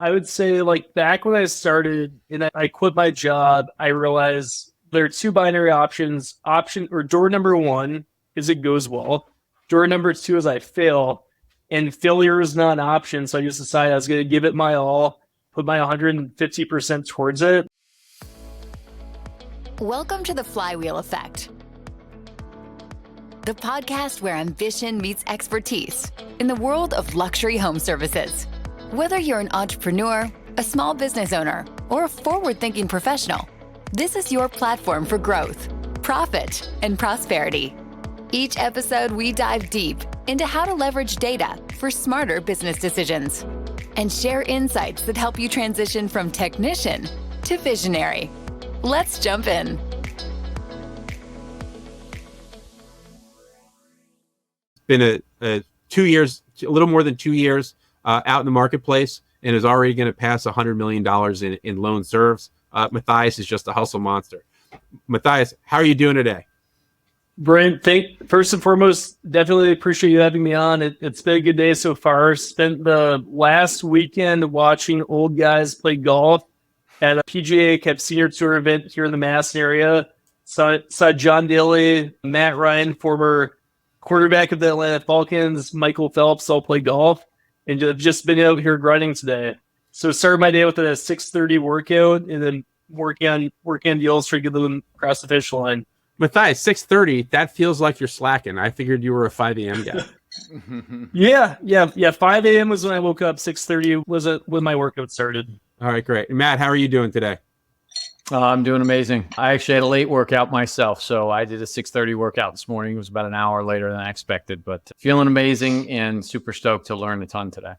I would say like back when I started and I quit my job, I realized there are two binary options. Door number one is it goes well. Door number two is I fail. And failure is not an option. So I just decided I was going to give it my all, put my 150% towards it. Welcome to the FlyWheel Effect, the podcast where ambition meets expertise in the world of luxury home services. Whether you're an entrepreneur, a small business owner, or a forward-thinking professional, this is your platform for growth, profit, and prosperity. Each episode, we dive deep into how to leverage data for smarter business decisions and share insights that help you transition from technician to visionary. Let's jump in. It's been a 2 years, a little more than 2 years out in the marketplace, and is already going to pass $100 million in loan serves. Matthias is just a hustle monster. Matthias, how are you doing today? Brent, first and foremost, definitely appreciate you having me on. It's been a good day so far. Spent the last weekend watching old guys play golf at a PGA Cup Senior Tour event here in the Madison area. Saw John Daly, Matt Ryan, former quarterback of the Atlanta Falcons, Michael Phelps all play golf, and I've just been out here grinding today. So started my day with a 6:30 workout, and then working on deals to get them across the finish line. Matthias, 6:30, that feels like you're slacking. I figured you were a 5 a.m. guy. Yeah. 5 a.m. was when I woke up. 6:30 was when my workout started. All right, great. Matt, how are you doing today? I'm doing amazing. I actually had a late workout myself, so I did a 6:30 workout this morning. It was about an hour later than I expected, but feeling amazing and super stoked to learn a ton today.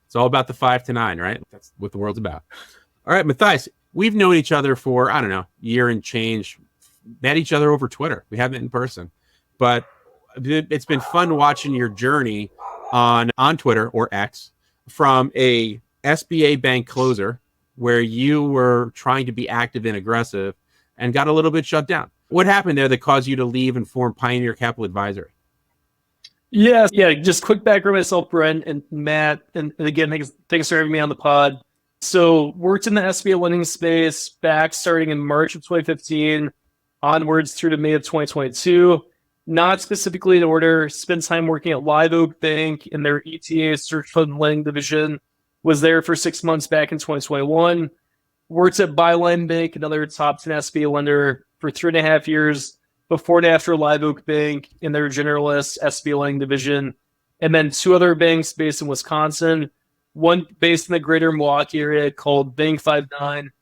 It's all about the 5 to 9, right? That's what the world's about. All right, Matthias, we've known each other for, I don't know, year and change. Met each other over Twitter. We haven't in person, but it's been fun watching your journey on Twitter or X from a SBA bank closer where you were trying to be active and aggressive and got a little bit shut down. What happened there that caused you to leave and form Pioneer Capital Advisory? Yeah. Just quick background myself, Brent and Matt, and again, thanks for having me on the pod. So worked in the SBA lending space back starting in March of 2015. Onwards through to May of 2022, not specifically in order. Spent time working at Live Oak Bank in their ETA search fund lending division. Was there for 6 months back in 2021. Worked at Byline Bank, another top 10 SBA lender, for 3.5 years before and after Live Oak Bank in their generalist SBA lending division. And then 2 other banks based in Wisconsin. One based in the greater Milwaukee area called Bank 59,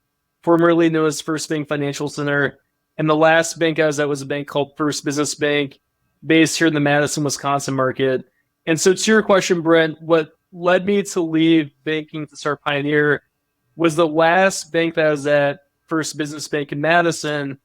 formerly known as First Bank Financial Center. And the last bank I was at was a bank called First Business Bank, based here in the Madison, Wisconsin market. And so to your question, Brent, what led me to leave banking to start Pioneer was the last bank that I was at, First Business Bank in Madison.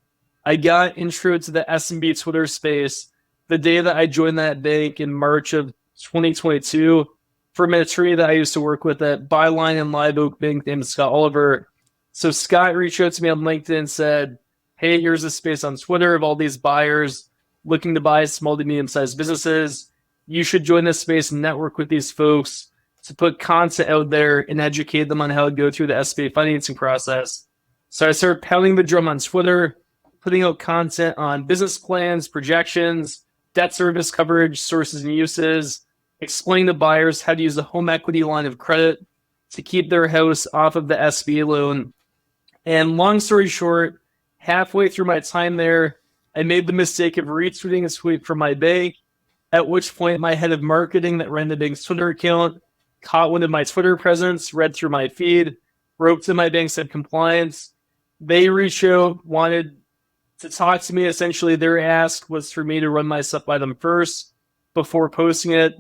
I got intro to the SMB Twitter space the day that I joined that bank in March of 2022 from an attorney that I used to work with at Byline and Live Oak Bank named Scott Oliver. So Scott reached out to me on LinkedIn and said, hey, here's a space on Twitter of all these buyers looking to buy small to medium-sized businesses. You should join this space and network with these folks to put content out there and educate them on how to go through the SBA financing process. So I started pounding the drum on Twitter, putting out content on business plans, projections, debt service coverage, sources and uses, explaining to buyers how to use a home equity line of credit to keep their house off of the SBA loan. And long story short, halfway through my time there, I made the mistake of retweeting a tweet from my bank, at which point my head of marketing that ran the bank's Twitter account caught wind of my Twitter presence, read through my feed, wrote to my bank, said compliance. They reached out, wanted to talk to me. Essentially, their ask was for me to run my stuff by them first before posting it,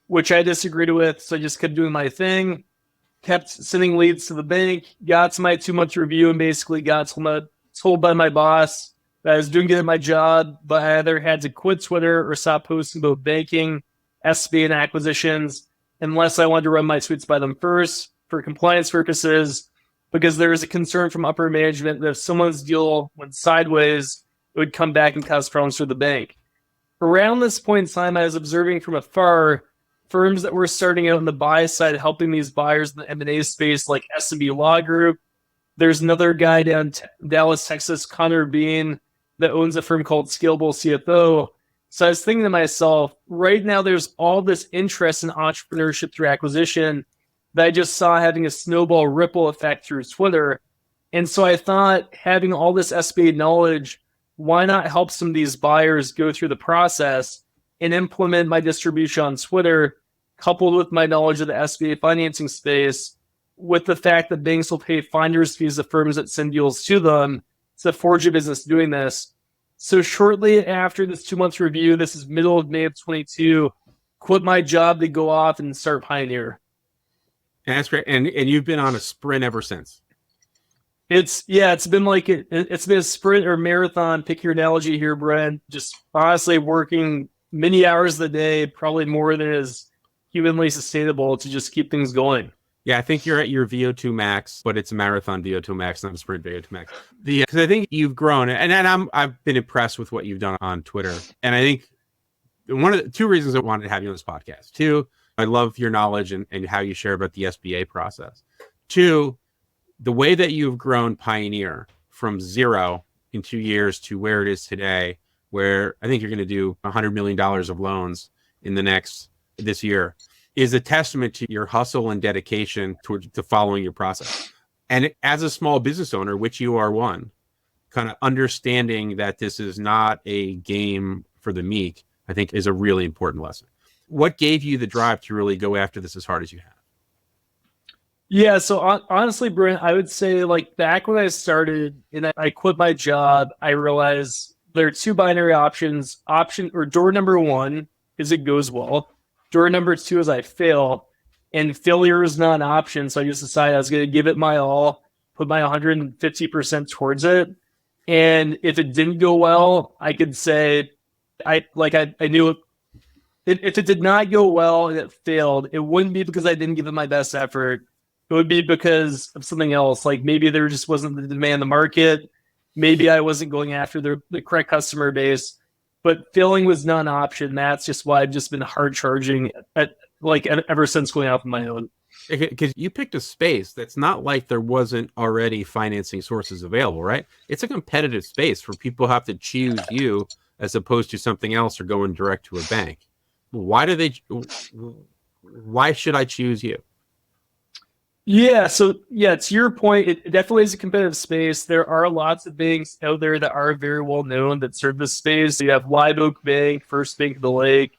which I disagreed with, so I just kept doing my thing, kept sending leads to the bank, got to my 2-month review, and basically got told by my boss that I was doing good at my job, but I either had to quit Twitter or stop posting about banking, SBA, and acquisitions unless I wanted to run my tweets by them first for compliance purposes, because there was a concern from upper management that if someone's deal went sideways, it would come back and cause problems for the bank. Around this point in time, I was observing from afar firms that were starting out on the buy side, helping these buyers in the M&A space, like S&B Law Group. There's another guy down Dallas, Texas, Connor Bean, that owns a firm called Scalable CFO. So I was thinking to myself, right now there's all this interest in entrepreneurship through acquisition that I just saw having a snowball ripple effect through Twitter. And so I thought, having all this SBA knowledge, why not help some of these buyers go through the process and implement my distribution on Twitter, coupled with my knowledge of the SBA financing space, with the fact that banks will pay finder's fees to firms that send deals to them. It's a forge of business doing this. So shortly after this 2-month review, this is middle of May of 22, quit my job to go off and start Pioneer. And that's great. And you've been on a sprint ever since. It's been like it's been a sprint or marathon. Pick your analogy here, Brent. Just honestly working many hours a day, probably more than is humanly sustainable to just keep things going. Yeah, I think you're at your VO2 max, but it's a marathon VO2 max, not a sprint VO2 max. Because I think you've grown, and I've been impressed with what you've done on Twitter. And I think one of the two reasons I wanted to have you on this podcast. Two, I love your knowledge and how you share about the SBA process. Two, the way that you've grown Pioneer from 0 in 2 years to where it is today, where I think you're going to do $100 million of loans in this year, is a testament to your hustle and dedication to following your process. And as a small business owner, which you are one, kind of understanding that this is not a game for the meek, I think is a really important lesson. What gave you the drive to really go after this as hard as you have? Yeah, so honestly, Brent, I would say like back when I started and I quit my job, I realized there are two binary options. Door number one is it goes well. Door number two is I fail, and failure is not an option. So I just decided I was going to give it my all, put my 150% towards it. And if it didn't go well, I could say I knew it. If it did not go well and it failed, it wouldn't be because I didn't give it my best effort. It would be because of something else. Like maybe there just wasn't the demand in the market. Maybe I wasn't going after the correct customer base. But failing was not an option. That's just why I've just been hard charging ever since going out on my own. Because you picked a space that's not like there wasn't already financing sources available, right? It's a competitive space where people have to choose you as opposed to something else or going direct to a bank. Why should I choose you? Yeah, so to your point, it definitely is a competitive space. There are lots of banks out there that are very well known that serve this space. You have Live Oak Bank, First Bank of the Lake,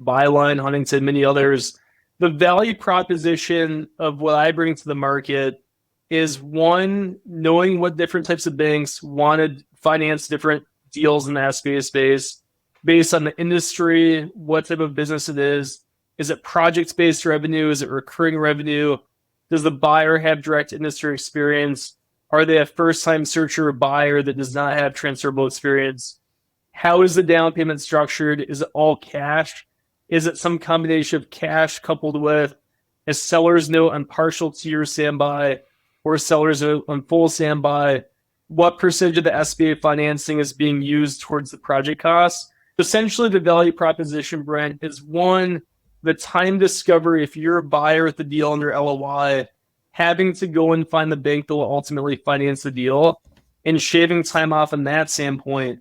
Byline, Huntington, many others. The value proposition of what I bring to the market is one, knowing what different types of banks want to finance different deals in the SBA space based on the industry, what type of business it is. Is it project-based revenue? Is it recurring revenue? Does the buyer have direct industry experience? Are they a first-time searcher or buyer that does not have transferable experience? How is the down payment structured? Is it all cash? Is it some combination of cash coupled with a seller's note on partial to your standby or a seller's note on full standby? What percentage of the SBA financing is being used towards the project costs? Essentially, the value proposition, Brent, is one, the time discovery, if you're a buyer at the deal under LOI, having to go and find the bank that will ultimately finance the deal and shaving time off on that standpoint.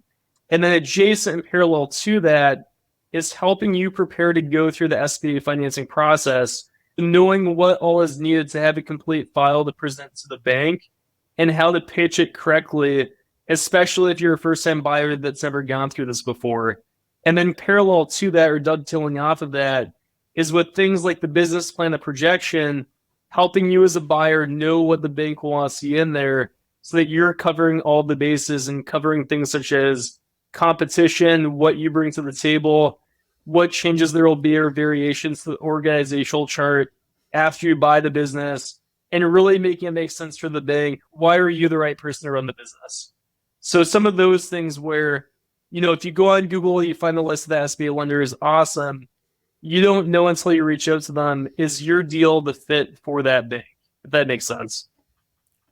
And then adjacent and parallel to that is helping you prepare to go through the SBA financing process, knowing what all is needed to have a complete file to present to the bank and how to pitch it correctly, especially if you're a first-time buyer that's never gone through this before. And then parallel to that, or dovetailing off of that, is with things like the business plan, the projection, helping you as a buyer know what the bank will want to see in there so that you're covering all the bases and covering things such as competition, what you bring to the table, what changes there will be or variations to the organizational chart after you buy the business, and really making it make sense for the bank. Why are you the right person to run the business? So some of those things where, if you go on Google, you find the list of the SBA lenders, awesome. You don't know until you reach out to them, is your deal the fit for that bank? If that makes sense.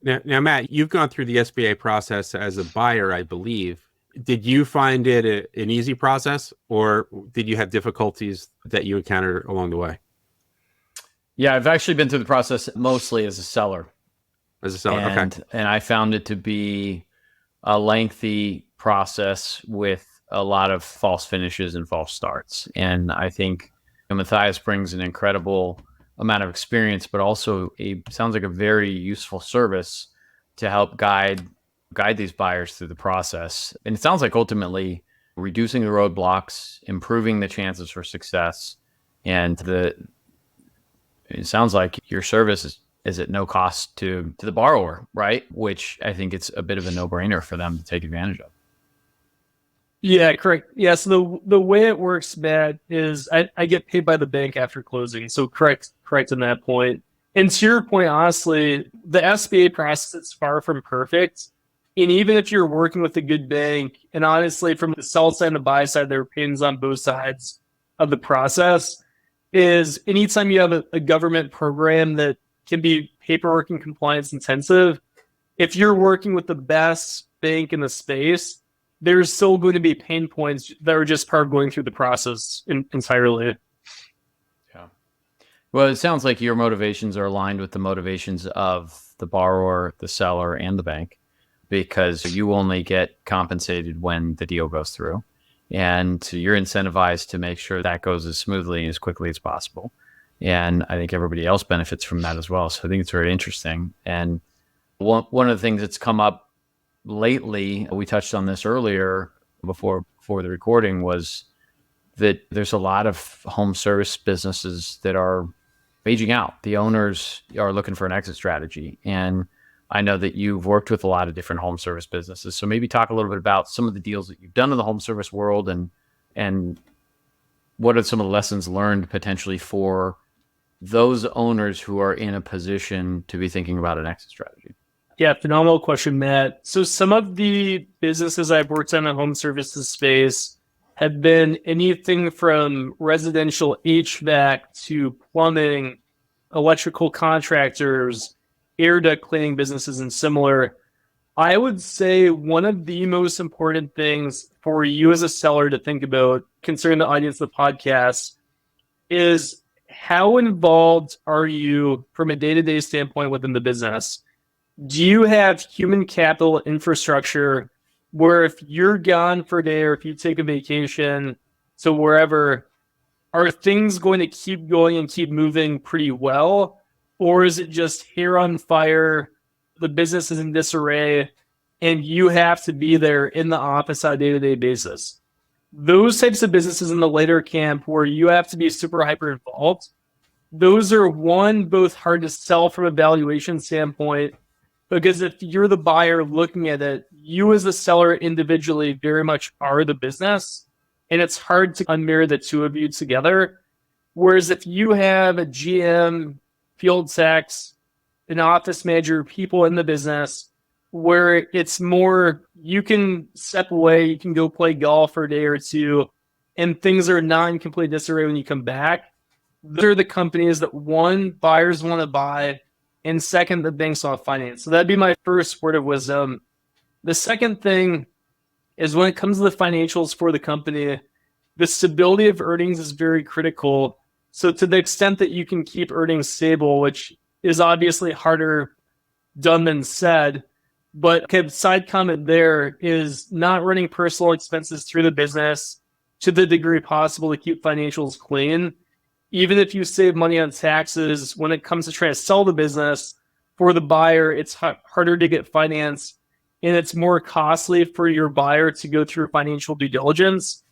Now, Matt, you've gone through the SBA process as a buyer, I believe. Did you find it an easy process, or did you have difficulties that you encountered along the way? Yeah, I've actually been through the process mostly as a seller. As a seller, okay. And I found it to be a lengthy process with a lot of false finishes and false starts. And I think Matthias brings an incredible amount of experience, but also sounds like a very useful service to help guide these buyers through the process. And it sounds like ultimately reducing the roadblocks, improving the chances for success, and it sounds like your service is at no cost to the borrower, right? Which I think it's a bit of a no-brainer for them to take advantage of. Yeah, correct. Yeah, so the way it works, Matt, is I get paid by the bank after closing. So correct on that point. And to your point, honestly, the SBA process is far from perfect. And even if you're working with a good bank, and honestly, from the sell side and the buy side, there are opinions on both sides of the process, is anytime you have a government program that can be paperwork and compliance intensive, if you're working with the best bank in the space, there's still going to be pain points that are just part of going through the process entirely. Yeah. Well, it sounds like your motivations are aligned with the motivations of the borrower, the seller, and the bank, because you only get compensated when the deal goes through. And you're incentivized to make sure that goes as smoothly and as quickly as possible. And I think everybody else benefits from that as well. So I think it's very interesting. And one of the things that's come up lately, we touched on this earlier before the recording, was that there's a lot of home service businesses that are aging out. The owners are looking for an exit strategy. And I know that you've worked with a lot of different home service businesses. So maybe talk a little bit about some of the deals that you've done in the home service world, and what are some of the lessons learned potentially for those owners who are in a position to be thinking about an exit strategy? Yeah, phenomenal question, Matt. So some of the businesses I've worked on in the home services space have been anything from residential HVAC to plumbing, electrical contractors, air duct cleaning businesses, and similar. I would say one of the most important things for you as a seller to think about concerning the audience of the podcast is how involved are you from a day-to-day standpoint within the business? Do you have human capital infrastructure where if you're gone for a day or if you take a vacation to wherever, are things going to keep going and keep moving pretty well? Or is it just hair on fire, the business is in disarray, and you have to be there in the office on a day-to-day basis? Those types of businesses in the later camp where you have to be super hyper involved, those are both hard to sell from a valuation standpoint, because if you're the buyer looking at it, you as a seller individually very much are the business, and it's hard to unmirror the two of you together. Whereas if you have a GM, field techs, an office manager, people in the business, where it's more, you can step away, you can go play golf for a day or two, and things are not in complete disarray when you come back. Those are the companies that, one, buyers want to buy, and second, the banks want to finance. So that'd be my first word of wisdom. The second thing is when it comes to the financials for the company, the stability of earnings is very critical. So to the extent that you can keep earnings stable, which is obviously harder done than said, but side comment there is not running personal expenses through the business to the degree possible to keep financials clean. Even if you save money on taxes, when it comes to trying to sell the business for the buyer, it's harder to get finance, and it's more costly for your buyer to go through financial due diligence,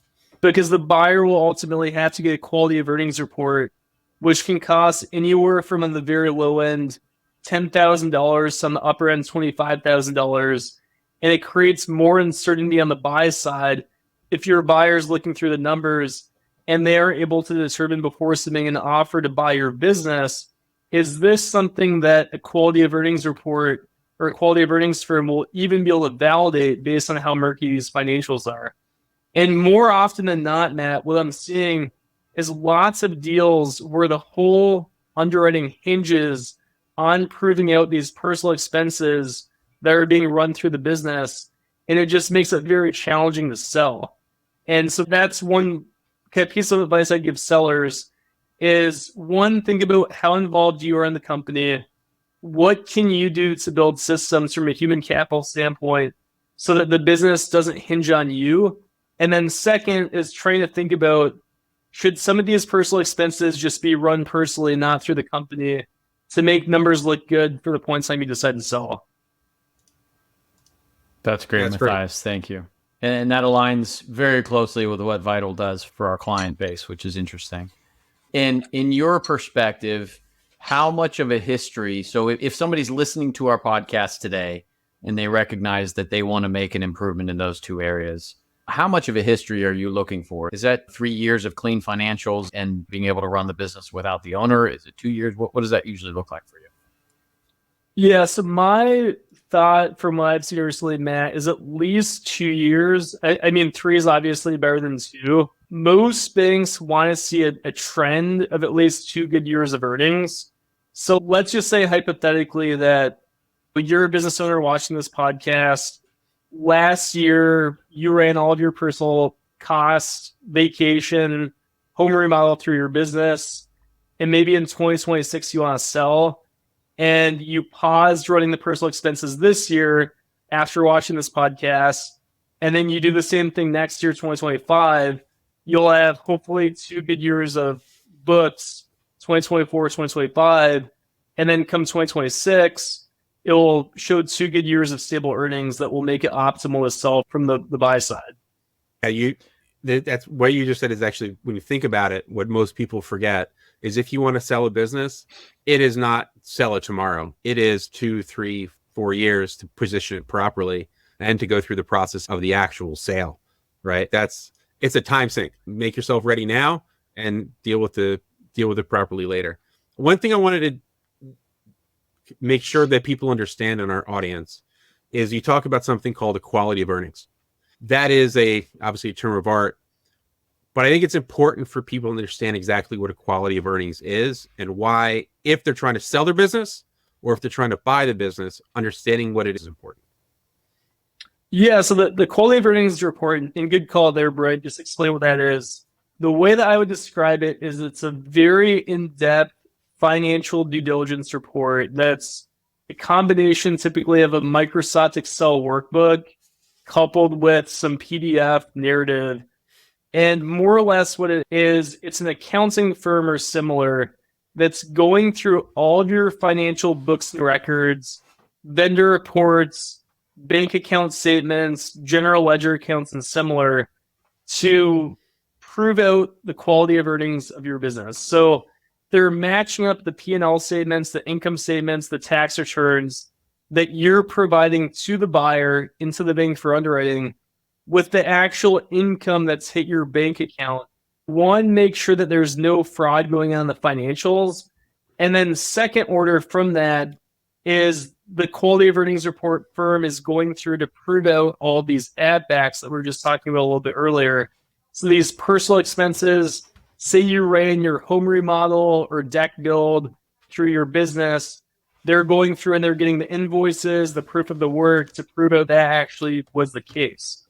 because the buyer will ultimately have to get a quality of earnings report, which can cost anywhere from, on the very low end, $10,000, on the upper end, $25,000. And it creates more uncertainty on the buy side if your buyer is looking through the numbers and they are able to determine before submitting an offer to buy your business, is this something that a quality of earnings report or a quality of earnings firm will even be able to validate based on how murky these financials are? And more often than not, Matt, what I'm seeing is lots of deals where the whole underwriting hinges on proving out these personal expenses that are being run through the business, and it just makes it very challenging to sell. And so that's one piece of advice I give sellers is one, think about how involved you are in the company. What can you do to build systems from a human capital standpoint so that the business doesn't hinge on you? And then second is trying to think about, should some of these personal expenses just be run personally, not through the company, to make numbers look good for the point in time you decide to sell? That's great, That's Matthias. Thank you. And that aligns very closely with what Vital does for our client base, which is interesting. And in your perspective, how much of a history? So if somebody's listening to our podcast today and they recognize that they want to make an improvement in those two areas, how much of a history are you looking for? Is that 3 years of clean financials and being able to run the business without the owner? Is it 2 years? What does that usually look like for you? Yeah, so my thought from what I've seen recently, Matt, is at least 2 years. I mean, 3 is obviously better than 2. Most banks want to see a trend of at least 2 good years of earnings. So let's just say hypothetically that you're a business owner watching this podcast. Last year, you ran all of your personal costs, vacation, home remodel through your business, and maybe in 2026 you want to sell, and you paused running the personal expenses this year after watching this podcast, and then you do the same thing next year, 2025, you'll have hopefully 2 good years of books, 2024, 2025, and then come 2026, it will show 2 good years of stable earnings that will make it optimal to sell from the buy side. Yeah, that's what you just said is actually, when you think about it, what most people forget is if you want to sell a business, it is not sell it tomorrow. It is 2, 3, 4 years to position it properly and to go through the process of the actual sale, right? It's a time sink. Make yourself ready now and deal with it properly later. One thing I wanted to make sure that people understand in our audience is you talk about something called equality of earnings. That is obviously a term of art, but I think it's important for people to understand exactly what equality of earnings is and why, if they're trying to sell their business or if they're trying to buy the business, understanding what it is important. Yeah, so the quality of earnings report, and good call there, Brent, just explain what that is. The way that I would describe it is it's a very in-depth financial due diligence report that's a combination typically of a Microsoft Excel workbook coupled with some PDF narrative. And more or less what it is, it's an accounting firm or similar that's going through all of your financial books and records, vendor reports, bank account statements, general ledger accounts, and similar to prove out the quality of earnings of your business. So they're matching up the P&L statements, the income statements, the tax returns that you're providing to the buyer into the bank for underwriting with the actual income that's hit your bank account. One, make sure that there's no fraud going on in the financials. And then second order from that is the quality of earnings report firm is going through to prove out all these add backs that we were just talking about a little bit earlier. So these personal expenses, say you ran your home remodel or deck build through your business, they're going through and they're getting the invoices, the proof of the work to prove out that actually was the case.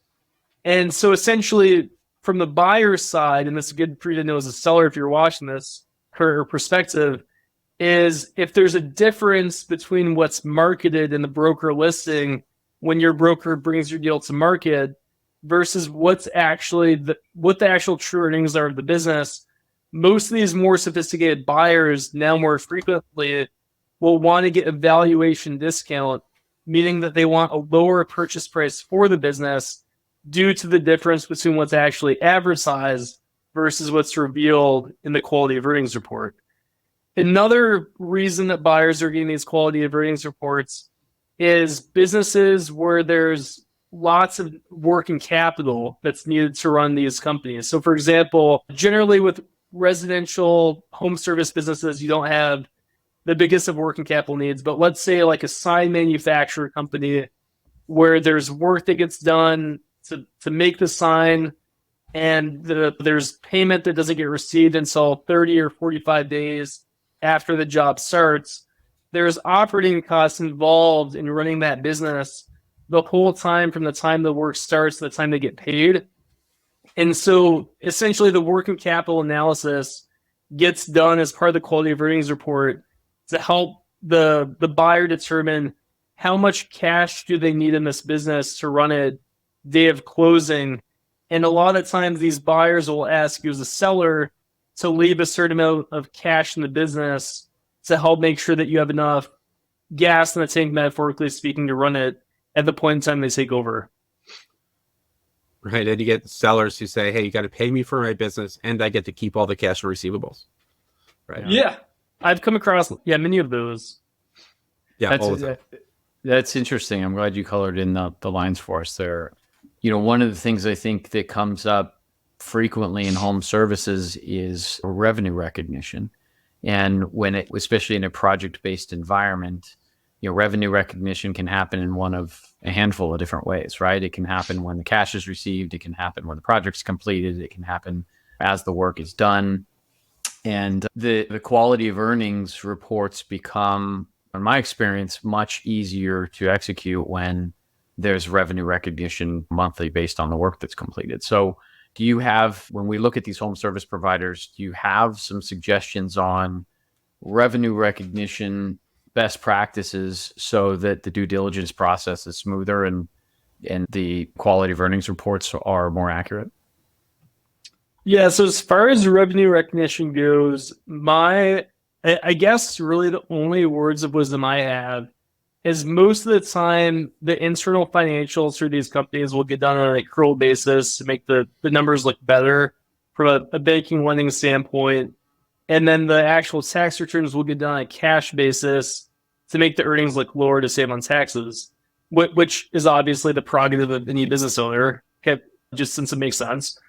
And so essentially from the buyer's side, and this is good for you to know as a seller if you're watching this, her perspective is if there's a difference between what's marketed in the broker listing when your broker brings your deal to market versus what's actually what the actual true earnings are of the business, most of these more sophisticated buyers now more frequently will want to get a valuation discount, meaning that they want a lower purchase price for the business due to the difference between what's actually advertised versus what's revealed in the quality of earnings report. Another reason that buyers are getting these quality of earnings reports is businesses where there's lots of working capital that's needed to run these companies. So for example, generally with residential home service businesses, you don't have the biggest of working capital needs, but let's say like a sign manufacturer company where there's work that gets done to make the sign and there's payment that doesn't get received until 30 or 45 days after the job starts. There's operating costs involved in running that business the whole time from the time the work starts to the time they get paid. And so essentially the working capital analysis gets done as part of the quality of earnings report to help the buyer determine how much cash do they need in this business to run it day of closing. And a lot of times these buyers will ask you as a seller to leave a certain amount of cash in the business to help make sure that you have enough gas in the tank, metaphorically speaking, to run it at the point in time they take over. Right. And you get sellers who say, hey, you got to pay me for my business and I get to keep all the cash and receivables. Right. Yeah. I've come across many of those. Yeah. All the time. That's interesting. I'm glad you colored in the lines for us there. One of the things I think that comes up frequently in home services is revenue recognition. And especially in a project-based environment, revenue recognition can happen in one of a handful of different ways, right? It can happen when the cash is received. It can happen when the project's completed. It can happen as the work is done. And the quality of earnings reports become, in my experience, much easier to execute when there's revenue recognition monthly based on the work that's completed. So do you have, when we look at these home service providers, do you have some suggestions on revenue recognition best practices so that the due diligence process is smoother and the quality of earnings reports are more accurate? Yeah, so as far as revenue recognition goes, I guess really the only words of wisdom I have is most of the time the internal financials for these companies will get done on an accrual basis to make the numbers look better from a banking lending standpoint. And then the actual tax returns will get done on a cash basis to make the earnings look lower to save on taxes, which is obviously the prerogative of any business owner, just since it makes sense.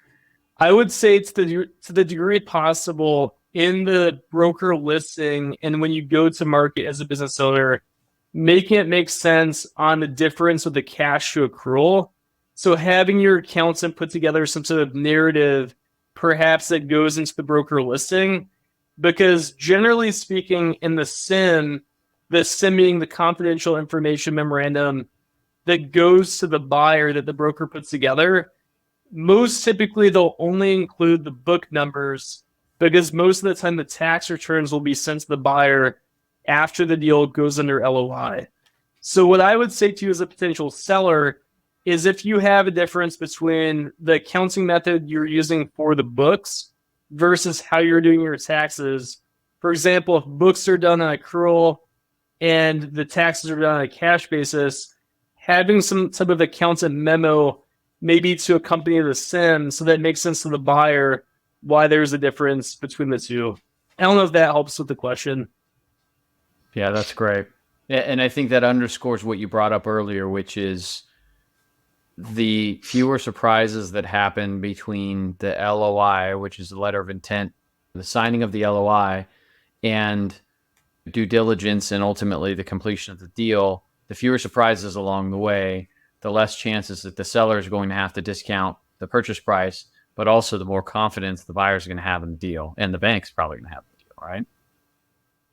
I would say to the degree possible in the broker listing and when you go to market as a business owner, making it make sense on the difference of the cash to accrual. So having your accountant put together some sort of narrative, perhaps that goes into the broker listing, because generally speaking in the SIM being the confidential information memorandum that goes to the buyer that the broker puts together, most typically they'll only include the book numbers because most of the time the tax returns will be sent to the buyer after the deal goes under LOI. So what I would say to you as a potential seller is if you have a difference between the accounting method you're using for the books versus how you're doing your taxes. For example, if books are done on accrual and the taxes are done on a cash basis, having some type of accountant memo maybe to accompany the SIM so that it makes sense to the buyer why there's a difference between the two. I don't know if that helps with the question. Yeah, that's great. And I think that underscores what you brought up earlier, which is the fewer surprises that happen between the LOI, which is the letter of intent, the signing of the LOI, and due diligence and ultimately the completion of the deal. The fewer surprises along the way, the less chances that the seller is going to have to discount the purchase price, but also the more confidence the buyer is going to have in the deal, and the bank's probably going to have the deal, right?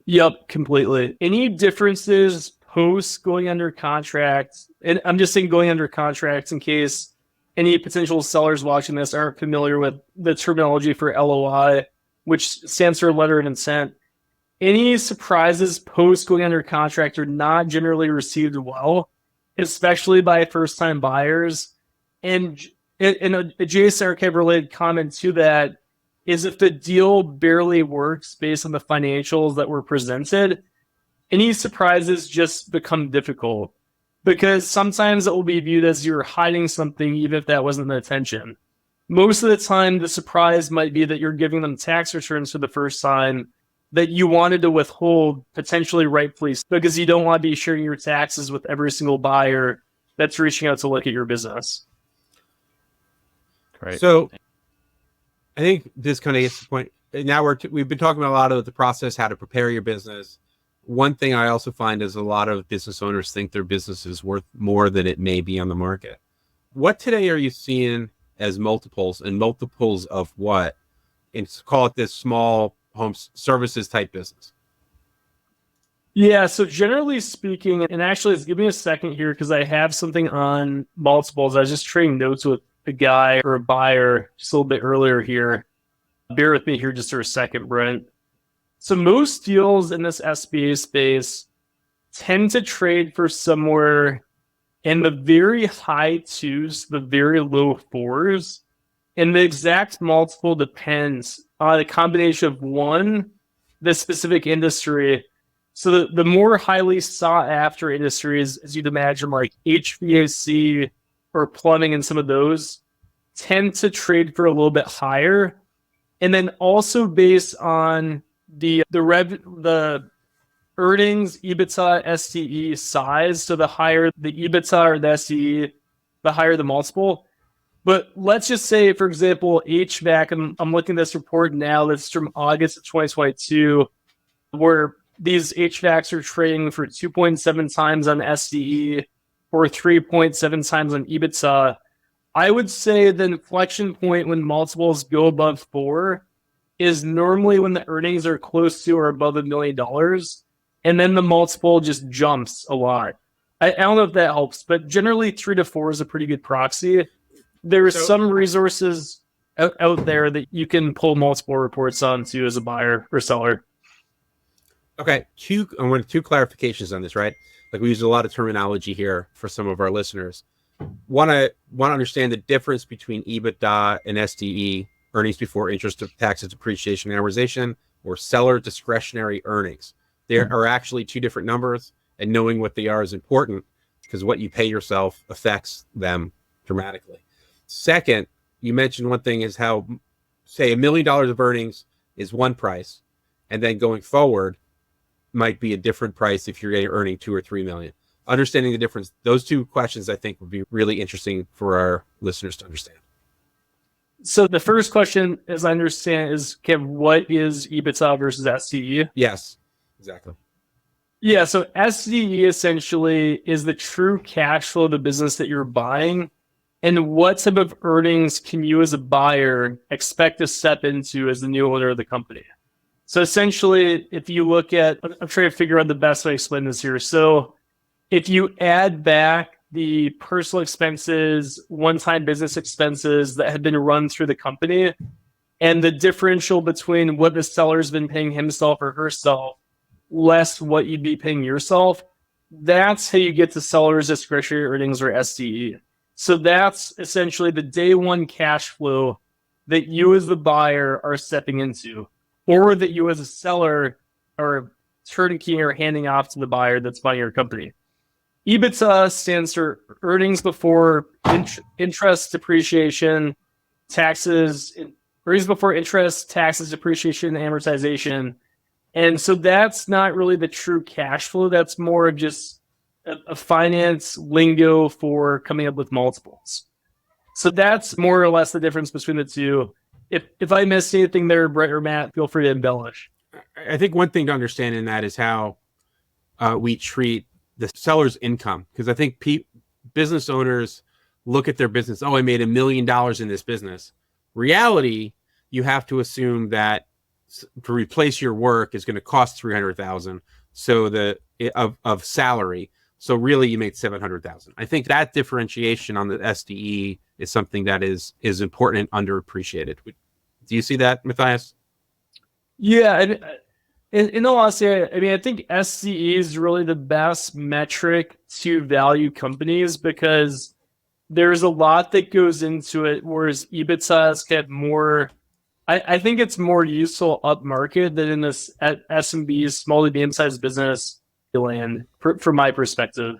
Yep, completely. Any differences post going under contract, and I'm just saying going under contracts in case any potential sellers watching this aren't familiar with the terminology for LOI, which stands for letter of intent. Any surprises post going under contract are not generally received well, especially by first-time buyers. And an adjacent archive-related comment to that is if the deal barely works based on the financials that were presented, any surprises just become difficult because sometimes it will be viewed as you're hiding something even if that wasn't the intention. Most of the time, the surprise might be that you're giving them tax returns for the first time that you wanted to withhold, potentially rightfully, because you don't want to be sharing your taxes with every single buyer that's reaching out to look at your business. Right. So I think this kind of gets to the point. Now we've been talking about a lot of the process, how to prepare your business. One thing I also find is a lot of business owners think their business is worth more than it may be on the market. What today are you seeing as multiples, and multiples of what? And call it this small home services type business. Yeah, so generally speaking, and actually give me a second here because I have something on multiples. I was just trading notes with a guy or a buyer just a little bit earlier here. Bear with me here just for a second, Brent. So most deals in this SBA space tend to trade for somewhere in the very high twos, the very low fours. And the exact multiple depends on a combination of one, the specific industry. So the more highly sought after industries, as you'd imagine, like HVAC or plumbing and some of those, tend to trade for a little bit higher. And then also based on the earnings, EBITDA, STE size. So the higher the EBITDA or the STE, the higher the multiple. But let's just say, for example, HVAC, I'm looking at this report now that's from August of 2022, where these HVACs are trading for 2.7 times on SDE or 3.7 times on EBITDA. I would say the inflection point when multiples go above 4 is normally when the earnings are close to or above $1 million. And then the multiple just jumps a lot. I don't know if that helps, but generally 3 to 4 is a pretty good proxy. There are some resources out there that you can pull multiple reports on too as a buyer or seller. Okay, two clarifications on this, right? Like we use a lot of terminology here for some of our listeners. Want to understand the difference between EBITDA and SDE, earnings before interest, taxes, depreciation, and amortization, or seller discretionary earnings. There are actually two different numbers, and knowing what they are is important because what you pay yourself affects them dramatically. Second, you mentioned one thing is how, say, $1 million of earnings is one price, and then going forward might be a different price if you're earning 2 or 3 million. Understanding the difference, those two questions I think would be really interesting for our listeners to understand. So the first question, as I understand, is what is EBITDA versus SDE? Yes, exactly. Yeah, so SDE essentially is the true cash flow of the business that you're buying. And what type of earnings can you as a buyer expect to step into as the new owner of the company? So essentially, if you look at, I'm trying to figure out the best way to explain this here. So if you add back the personal expenses, one-time business expenses that have been run through the company, and the differential between what the seller's been paying himself or herself, less what you'd be paying yourself, that's how you get to seller's discretionary earnings or SDE. So that's essentially the day one cash flow that you as the buyer are stepping into, or that you as a seller are turnkey or handing off to the buyer that's buying your company. EBITDA stands for earnings before interest, depreciation, taxes, earnings before interest, taxes, depreciation, and amortization. And so that's not really the true cash flow. That's more of just a finance lingo for coming up with multiples. So that's more or less the difference between the two. If I missed anything there, Brent or Matt, feel free to embellish. I think one thing to understand in that is how we treat the seller's income. Because I think business owners look at their business, I made $1 million in this business. Reality, you have to assume that to replace your work is going to cost $300,000 of salary. So really you made $700,000. I think that differentiation on the SDE is something that is important and underappreciated. Do you see that, Matthias? Yeah, in all honesty, I think SDE is really the best metric to value companies because there's a lot that goes into it, whereas EBITDA is kind of more, I think it's more useful up market than in this at SMB's small to medium-sized business land, from my perspective.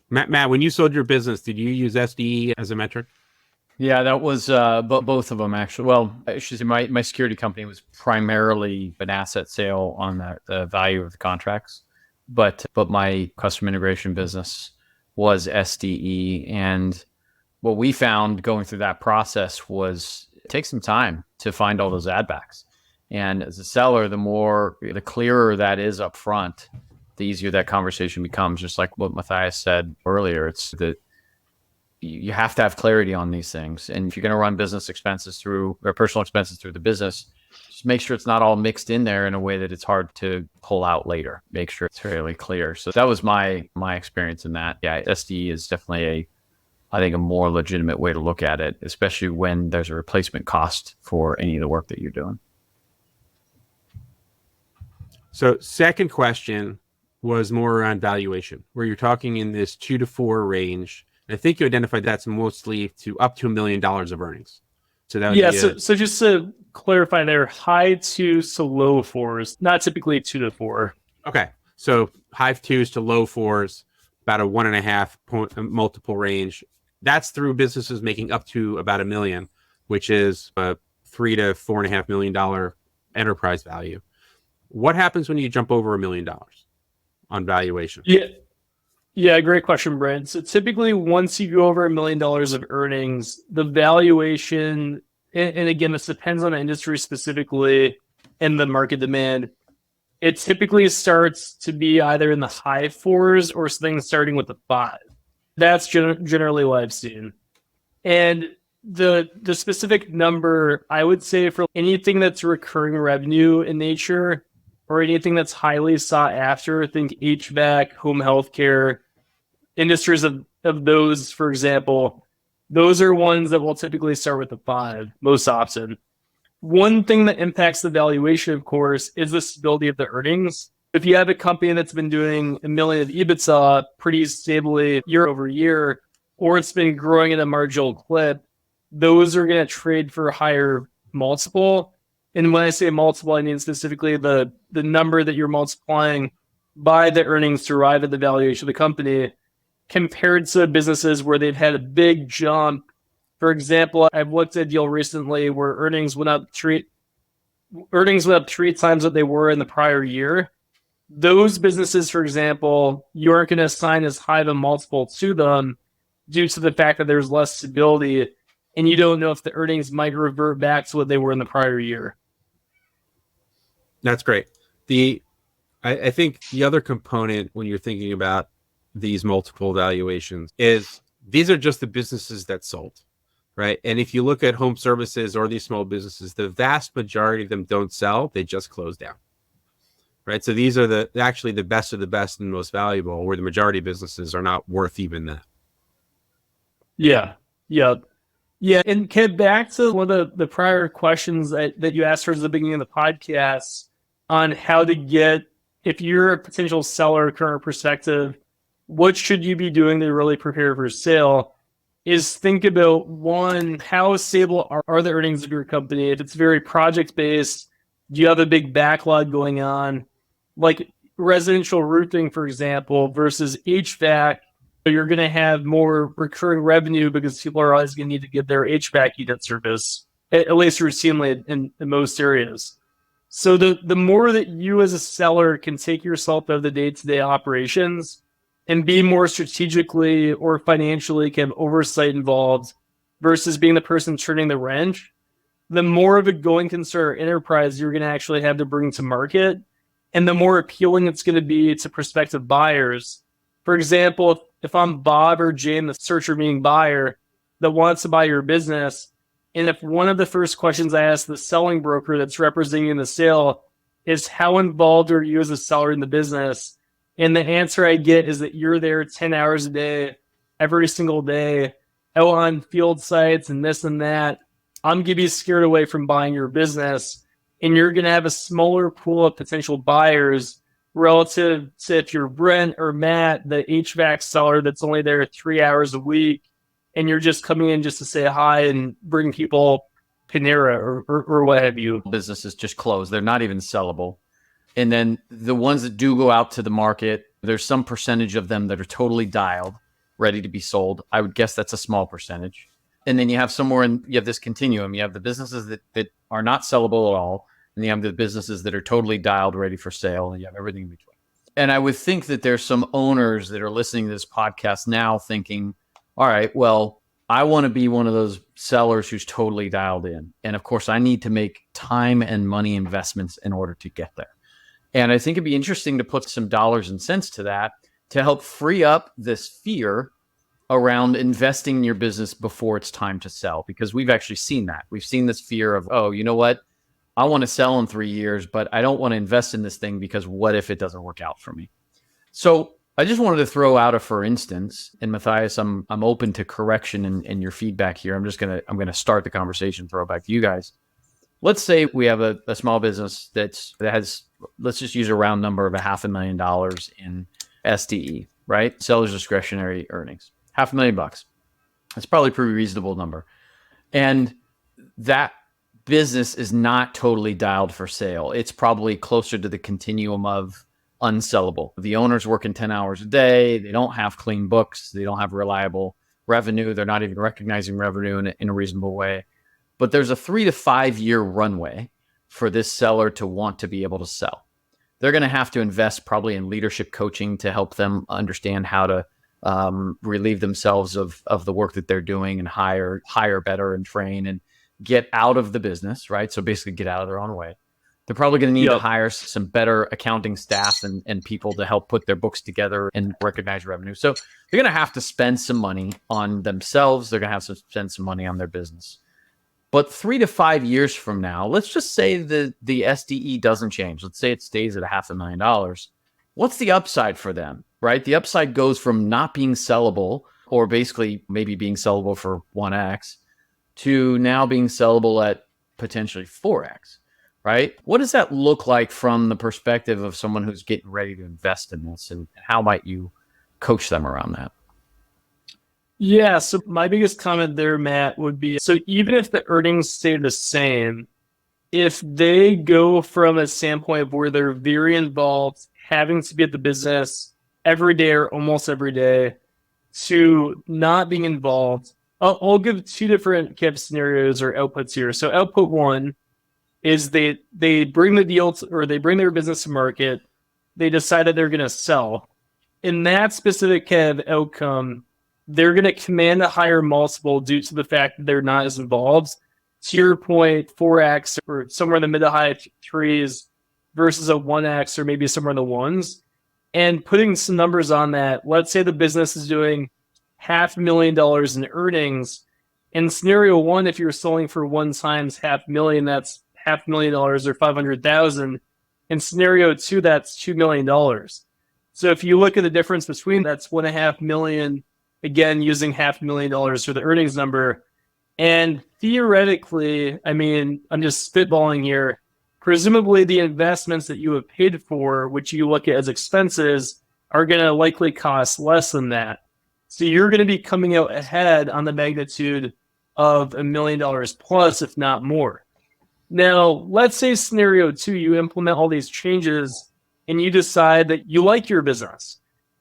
Matt, when you sold your business, did you use SDE as a metric? Yeah, that was both of them actually. Well, I should say my security company was primarily an asset sale on the value of the contracts, but my custom integration business was SDE. And what we found going through that process was it takes some time to find all those add backs. And as a seller, the clearer that is up front, the easier that conversation becomes. Just like what Matthias said earlier, it's that you have to have clarity on these things. And if you're going to run business expenses through or personal expenses through the business, just make sure it's not all mixed in there in a way that it's hard to pull out later. Make sure it's fairly clear. So that was my experience in that. Yeah, SDE is definitely I think, a more legitimate way to look at it, especially when there's a replacement cost for any of the work that you're doing. So second question was more around valuation, where you're talking in this 2 to 4 range. And I think you identified that's mostly to up to $1 million of earnings. So that would be so just to clarify there, high 2s to low 4s, not typically 2 to 4. okay. So high 2s to low 4s, about a 1.5 point multiple range. That's through businesses making up to about $1 million, which is a $3 to $4.5 million enterprise value. What happens when you jump over $1 million on valuation? Yeah, great question, Brent. So typically, once you go over $1 million of earnings, the valuation, and again, this depends on the industry specifically and the market demand. It typically starts to be either in the high 4s or something starting with the 5. That's generally what I've seen. And the specific number, I would say, for anything that's recurring revenue in nature or anything that's highly sought after, think HVAC, home healthcare, industries of those, for example, those are ones that will typically start with the 5 most often. One thing that impacts the valuation, of course, is the stability of the earnings. If you have a company that's been doing $1 million of EBITDA pretty stably year over year, or it's been growing at a marginal clip, those are going to trade for a higher multiple. And when I say multiple, I mean specifically the number that you're multiplying by the earnings to arrive at the valuation of the company, compared to businesses where they've had a big jump. For example, I've looked at a deal recently where earnings went up 3 times what they were in the prior year. Those businesses, for example, you aren't going to assign as high of a multiple to them due to the fact that there's less stability, and you don't know if the earnings might revert back to what they were in the prior year. That's great. I think the other component when you're thinking about these multiple valuations is these are just the businesses that sold, right? And if you look at home services or these small businesses, the vast majority of them don't sell, they just close down, right? So these are actually the best of the best and most valuable, where the majority of businesses are not worth even that. Yeah. And get back to one of the prior questions that you asked towards the beginning of the podcast on how to get, if you're a potential seller, current perspective, what should you be doing to really prepare for sale, is think about, one, how stable are the earnings of your company? If it's very project-based, do you have a big backlog going on? Like residential roofing, for example, versus HVAC, you're going to have more recurring revenue because people are always going to need to get their HVAC unit service, at least routinely in most areas. So the more that you as a seller can take yourself out of the day-to-day operations and be more strategically or financially kind of oversight involved versus being the person turning the wrench, the more of a going concern or enterprise you're going to actually have to bring to market, and the more appealing it's going to be to prospective buyers. For example, if I'm Bob or Jane, the searcher meaning buyer, that wants to buy your business, and if one of the first questions I ask the selling broker that's representing the sale is, how involved are you as a seller in the business? And the answer I get is that you're there 10 hours a day, every single day, out on field sites and this and that, I'm going to be scared away from buying your business. And you're going to have a smaller pool of potential buyers relative to if you're Brent or Matt, the HVAC seller that's only there 3 hours a week, and you're just coming in just to say hi and bring people Panera or what have you. Businesses just close. They're not even sellable. And then the ones that do go out to the market, there's some percentage of them that are totally dialed, ready to be sold. I would guess that's a small percentage. And then you have you have this continuum. You have the businesses that are not sellable at all. And you have the businesses that are totally dialed, ready for sale. And you have everything in between. And I would think that there's some owners that are listening to this podcast now thinking, all right, well, I want to be one of those sellers who's totally dialed in. And of course, I need to make time and money investments in order to get there. And I think it'd be interesting to put some dollars and cents to that to help free up this fear around investing in your business before it's time to sell, because we've actually seen that. We've seen this fear of, oh, you know what? I want to sell in 3 years, but I don't want to invest in this thing because what if it doesn't work out for me? So I just wanted to throw out a for instance, and Matthias, I'm open to correction and your feedback here. I'm gonna start the conversation, throw it back to you guys. Let's say we have a small business that has, let's just use a round number of $500,000 in SDE, right? Seller's discretionary earnings, $500,000. That's probably a pretty reasonable number. And that business is not totally dialed for sale. It's probably closer to the continuum of unsellable. The owner's working 10 hours a day. They don't have clean books. They don't have reliable revenue. They're not even recognizing revenue in a reasonable way. But there's a 3 to 5 year runway for this seller to want to be able to sell. They're going to have to invest probably in leadership coaching to help them understand how to relieve themselves of the work that they're doing and hire better and train and get out of the business, right? So basically get out of their own way. They're probably going to need to hire some better accounting staff and people to help put their books together and recognize revenue. So they're going to have to spend some money on themselves. They're going to have to spend some money on their business. But 3 to 5 years from now, let's just say the SDE doesn't change. Let's say it stays at $500,000. What's the upside for them, right? The upside goes from not being sellable, or basically maybe being sellable for 1x, to now being sellable at potentially 4x, right? What does that look like from the perspective of someone who's getting ready to invest in this, and how might you coach them around that? Yeah, so my biggest comment there, Matt, would be, so even if the earnings stay the same, if they go from a standpoint of where they're very involved, having to be at the business every day or almost every day, to not being involved, I'll give two different kind of scenarios or outputs here. So output one is they bring the deal or they bring their business to market. They decide that they're going to sell. In that specific kind of outcome, they're going to command a higher multiple due to the fact that they're not as involved. To your point, 4x or somewhere in the mid to high threes versus a 1x or maybe somewhere in the ones. And putting some numbers on that, let's say the business is doing $500,000 in earnings. In scenario one, if you're selling for 1 times $500,000, that's $500,000 or 500,000. In scenario two, that's $2 million. So if you look at the difference between, that's $1.5 million, again, using $500,000 for the earnings number. And theoretically, I mean, I'm just spitballing here, presumably the investments that you have paid for, which you look at as expenses, are going to likely cost less than that. So you're going to be coming out ahead on the magnitude of $1 million plus, if not more. Now, let's say scenario two, you implement all these changes and you decide that you like your business.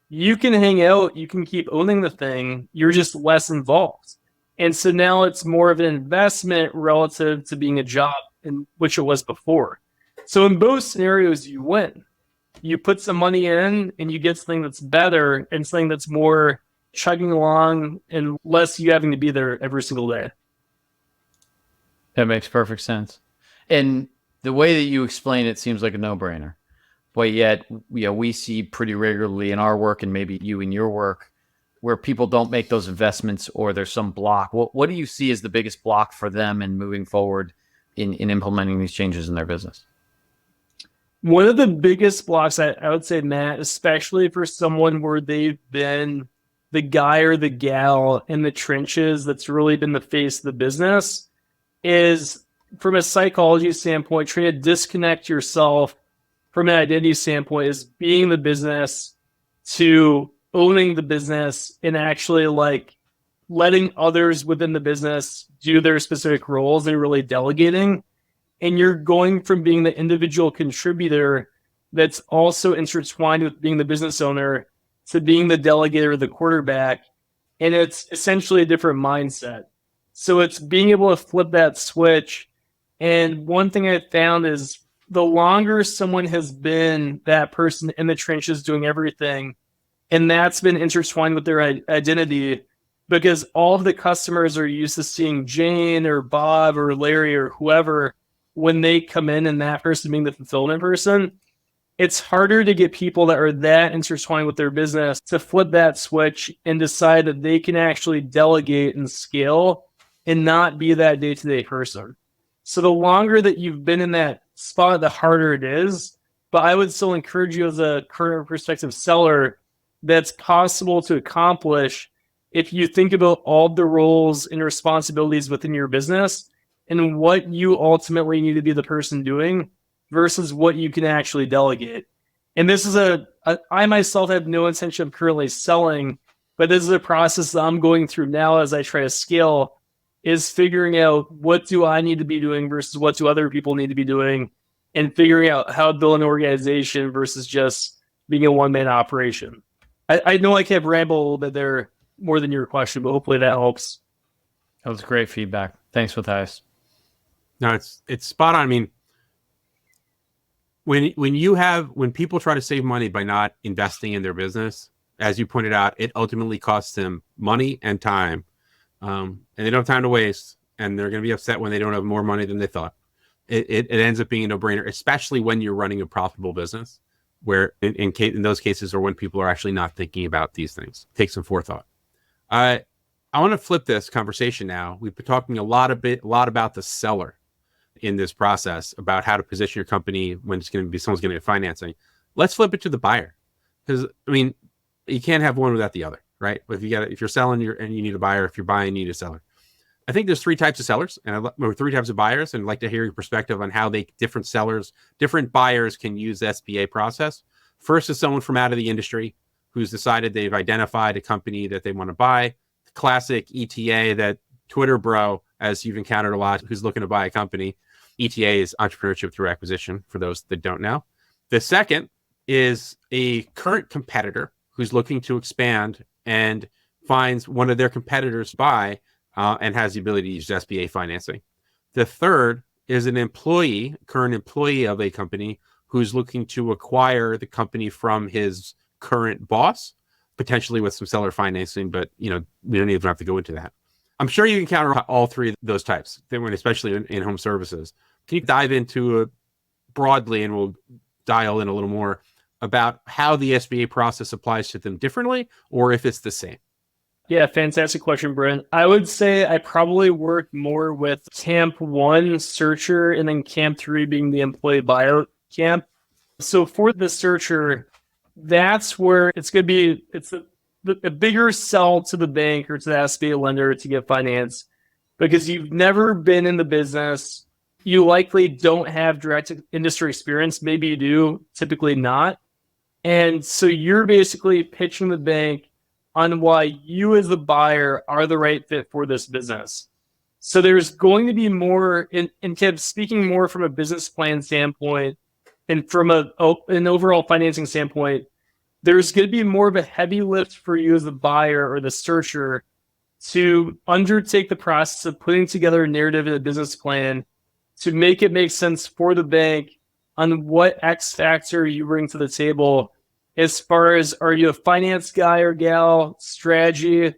You can hang out, you can keep owning the thing, you're just less involved. And so now it's more of an investment relative to being a job, in which it was before. So in both scenarios, you win. You put some money in and you get something that's better and something that's more chugging along and less you having to be there every single day. That makes perfect sense. And the way that you explain it seems like a no-brainer. But yet, we see pretty regularly in our work, and maybe you in your work, where people don't make those investments or there's some block. What do you see as the biggest block for them in moving forward in implementing these changes in their business? One of the biggest blocks, I would say, Matt, especially for someone where they've been the guy or the gal in the trenches that's really been the face of the business, is from a psychology standpoint, trying to disconnect yourself from an identity standpoint, is being the business to owning the business and actually like letting others within the business do their specific roles and really delegating. And you're going from being the individual contributor that's also intertwined with being the business owner to being the delegator, the quarterback. And it's essentially a different mindset. So it's being able to flip that switch. And one thing I found is the longer someone has been that person in the trenches doing everything, and that's been intertwined with their identity, because all of the customers are used to seeing Jane or Bob or Larry or whoever when they come in, and that person being the fulfillment person, it's harder to get people that are that intertwined with their business to flip that switch and decide that they can actually delegate and scale and not be that day-to-day person. So the longer that you've been in that spot, the harder it is. But I would still encourage you as a current prospective seller, that's possible to accomplish if you think about all the roles and responsibilities within your business and what you ultimately need to be the person doing versus what you can actually delegate. And this is I myself have no intention of currently selling, but this is a process that I'm going through now as I try to scale, is figuring out what do I need to be doing versus what do other people need to be doing, and figuring out how to build an organization versus just being a one-man operation. I know I can ramble a little bit there more than your question, but hopefully that helps. That was great feedback. Thanks, Matthias. No, it's spot on. I mean, when people try to save money by not investing in their business, as you pointed out, it ultimately costs them money and time, and they don't have time to waste, and they're going to be upset when they don't have more money than they thought. It ends up being a no-brainer, especially when you're running a profitable business, where in those cases, or when people are actually not thinking about these things. Take some forethought. I want to flip this conversation now. We've been talking a lot about the seller in this process, about how to position your company when it's going to be someone's going to get financing. Let's flip it to the buyer, because I mean, you can't have one without the other, right? If you're selling, and you need a buyer. If you're buying, you need a seller. I think there's three types of sellers or three types of buyers, and I'd like to hear your perspective on how different buyers can use the SBA process. First is someone from out of the industry who's decided they've identified a company that they want to buy. The classic ETA, that Twitter bro, as you've encountered a lot, who's looking to buy a company. ETA is entrepreneurship through acquisition, for those that don't know. The second is a current competitor who's looking to expand and finds one of their competitors buy, and has the ability to use SBA financing. The third is an current employee of a company who's looking to acquire the company from his current boss, potentially with some seller financing, but we don't even have to go into that. I'm sure you encounter all three of those types, especially in home services. Can you dive into it broadly, and we'll dial in a little more about how the SBA process applies to them differently, or if it's the same? Yeah, fantastic question, Brent. I would say I probably work more with camp 1, searcher, and then camp 3 being the employee buyout camp. So for the searcher, that's where it's going to be, a bigger sell to the bank or to the SBA lender to get finance, because you've never been in the business. You likely don't have direct industry experience. Maybe you do, typically not. And so you're basically pitching the bank on why you as the buyer are the right fit for this business. So there's going to be more, and Kev, speaking more from a business plan standpoint and from an overall financing standpoint, there's going to be more of a heavy lift for you as the buyer or the searcher to undertake the process of putting together a narrative and a business plan to make it make sense for the bank on what X factor you bring to the table. As far as, are you a finance guy or gal, strategy,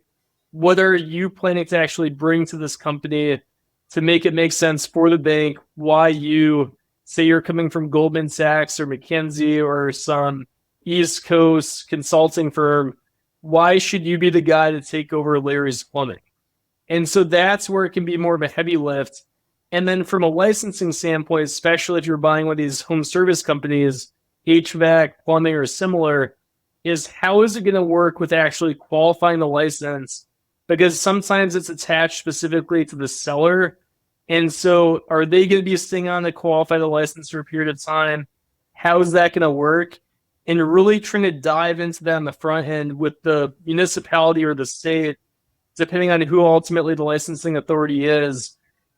what are you planning to actually bring to this company to make it make sense for the bank? Why you, say you're coming from Goldman Sachs or McKinsey or some East Coast consulting firm, why should you be the guy to take over Larry's Plumbing? And so that's where it can be more of a heavy lift. And then from a licensing standpoint, especially if you're buying one of these home service companies, HVAC, plumbing, or similar, is how is it going to work with actually qualifying the license? Because sometimes it's attached specifically to the seller. And so are they going to be staying on to qualify the license for a period of time? How is that going to work? And really trying to dive into that on the front end with the municipality or the state, depending on who ultimately the licensing authority is,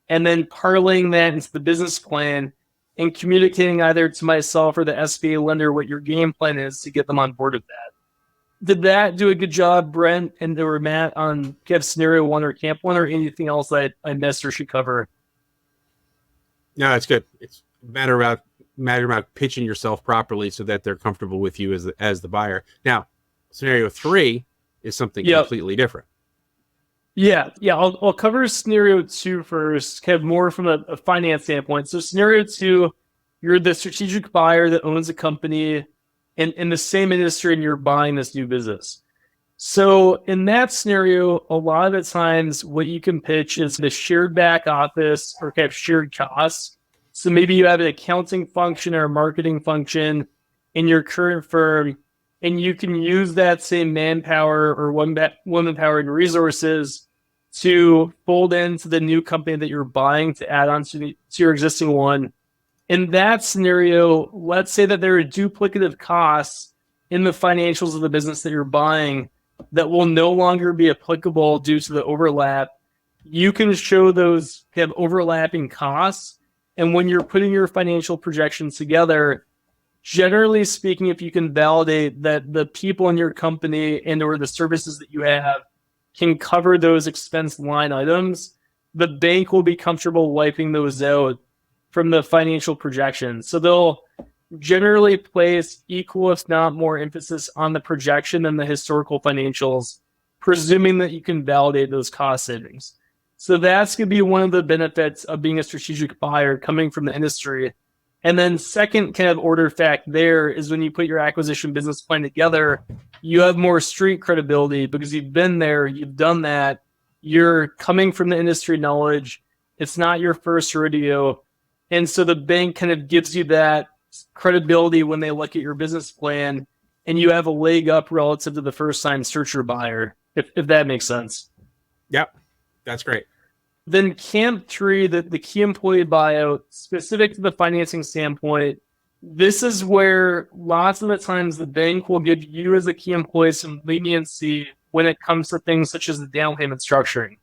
and then parlaying that into the business plan and communicating either to myself or the SBA lender what your game plan is to get them on board with that. Did that do a good job, Brent and or Matt, on Kev scenario 1 or camp 1, or anything else that I missed or should cover? No, it's good. It's a matter about pitching yourself properly so that they're comfortable with you as the buyer. Now, scenario 3 is something completely different. Yeah. I'll cover scenario 2 first, kind of more from a finance standpoint. So scenario 2, you're the strategic buyer that owns a company in the same industry, and you're buying this new business. So in that scenario, a lot of the times what you can pitch is the shared back office or kind of shared costs. So maybe you have an accounting function or a marketing function in your current firm, and you can use that same manpower or woman power and resources to fold into the new company that you're buying to add on to your existing one. In that scenario, let's say that there are duplicative costs in the financials of the business that you're buying that will no longer be applicable due to the overlap. You can show those have overlapping costs. And when you're putting your financial projections together, generally speaking, if you can validate that the people in your company and or the services that you have can cover those expense line items, the bank will be comfortable wiping those out from the financial projections. So they'll generally place equal, if not more, emphasis on the projection than the historical financials, presuming that you can validate those cost savings. So that's going to be one of the benefits of being a strategic buyer coming from the industry. And then second kind of order fact there is when you put your acquisition business plan together, you have more street credibility because you've been there, you've done that, you're coming from the industry knowledge, it's not your first rodeo. And so the bank kind of gives you that credibility when they look at your business plan, and you have a leg up relative to the first-time searcher buyer, if that makes sense. Yep, that's great. Then Camp 3, the key employee buyout, specific to the financing standpoint, this is where lots of the times the bank will give you as a key employee some leniency when it comes to things such as the down payment structuring.